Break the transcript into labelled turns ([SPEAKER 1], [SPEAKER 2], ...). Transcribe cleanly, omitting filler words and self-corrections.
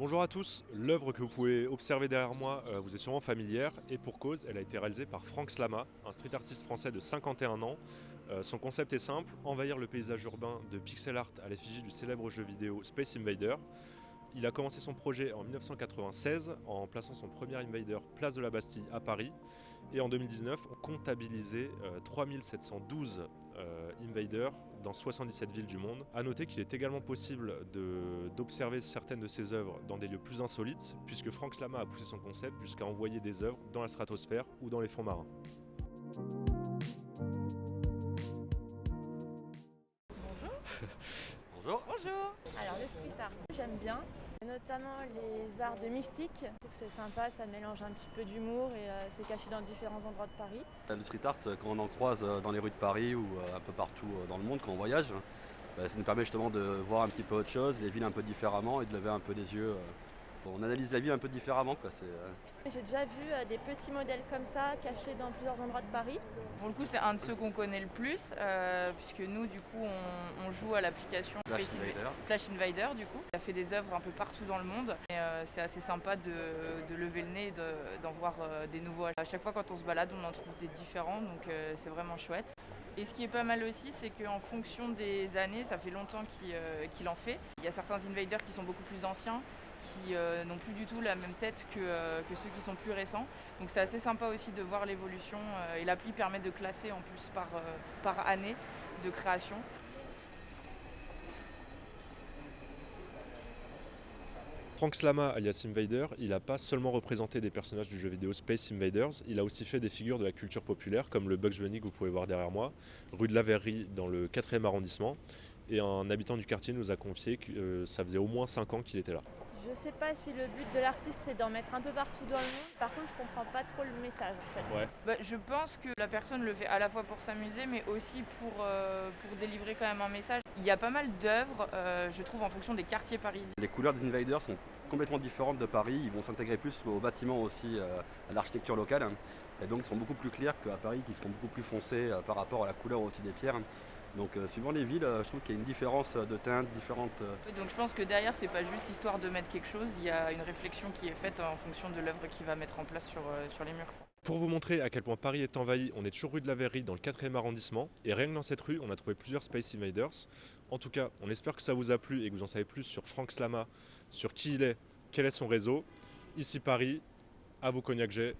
[SPEAKER 1] Bonjour à tous, l'œuvre que vous pouvez observer derrière moi vous est sûrement familière et pour cause, elle a été réalisée par Frank Slama, un street artiste français de 51 ans. Son concept est simple, envahir le paysage urbain de pixel art à l'effigie du célèbre jeu vidéo Space Invader. Il a commencé son projet en 1996 en plaçant son premier Invader place de la Bastille à Paris. Et en 2019, on comptabilisait 3712 Invaders dans 77 villes du monde. A noter qu'il est également possible d'observer certaines de ses œuvres dans des lieux plus insolites, puisque Frank Slama a poussé son concept jusqu'à envoyer des œuvres dans la stratosphère ou dans les fonds marins.
[SPEAKER 2] Bonjour.
[SPEAKER 1] Bonjour.
[SPEAKER 2] Bonjour. Alors le street art, j'aime bien, notamment les arts de mystique. Je trouve que c'est sympa, ça mélange un petit peu d'humour et c'est caché dans différents endroits de Paris.
[SPEAKER 3] Le street art, quand on en croise dans les rues de Paris ou un peu partout dans le monde quand on voyage, ça nous permet justement de voir un petit peu autre chose, les villes un peu différemment et de lever un peu les yeux. On analyse la ville un peu différemment, quoi.
[SPEAKER 2] J'ai déjà vu des petits modèles comme ça cachés dans plusieurs endroits de Paris.
[SPEAKER 4] Pour le coup, c'est un de ceux qu'on connaît le plus, puisque nous, du coup, on joue à l'application Flash Invader, du coup. Il a fait des œuvres un peu partout dans le monde. Et c'est assez sympa de lever le nez et d'en voir des nouveaux. À chaque fois, quand on se balade, on en trouve des différents, donc c'est vraiment chouette. Et ce qui est pas mal aussi, c'est qu'en fonction des années, ça fait longtemps qu'il en fait. Il y a certains invaders qui sont beaucoup plus anciens, qui n'ont plus du tout la même tête que ceux qui sont plus récents. Donc c'est assez sympa aussi de voir l'évolution et l'appli permet de classer en plus par année de création.
[SPEAKER 1] Frank Slama, alias Invader, il n'a pas seulement représenté des personnages du jeu vidéo Space Invaders, il a aussi fait des figures de la culture populaire comme le Bugs Bunny que vous pouvez voir derrière moi, rue de la Verrerie dans le 4e arrondissement. Et un habitant du quartier nous a confié que ça faisait au moins 5 ans qu'il était là.
[SPEAKER 2] Je sais pas si le but de l'artiste c'est d'en mettre un peu partout dans le monde. Par contre, je comprends pas trop le message en fait.
[SPEAKER 1] Ouais.
[SPEAKER 4] Je pense que la personne le fait à la fois pour s'amuser, mais aussi pour délivrer quand même un message. Il y a pas mal d'œuvres, je trouve, en fonction des quartiers parisiens.
[SPEAKER 3] Les couleurs des Invaders sont complètement différentes de Paris. Ils vont s'intégrer plus aux bâtiments aussi, à l'architecture locale. Et donc ils seront beaucoup plus clairs qu'à Paris, qui seront beaucoup plus foncés par rapport à la couleur aussi des pierres. Donc suivant les villes, je trouve qu'il y a une différence de teinte différente.
[SPEAKER 4] Donc je pense que derrière, c'est pas juste histoire de mettre quelque chose, il y a une réflexion qui est faite en fonction de l'œuvre qu'il va mettre en place sur les murs.
[SPEAKER 1] Pour vous montrer à quel point Paris est envahi, on est toujours rue de la Verrerie dans le 4e arrondissement. Et rien que dans cette rue, on a trouvé plusieurs Space Invaders. En tout cas, on espère que ça vous a plu et que vous en savez plus sur Frank Slama, sur qui il est, quel est son réseau. Ici Paris, à vous Cognac J.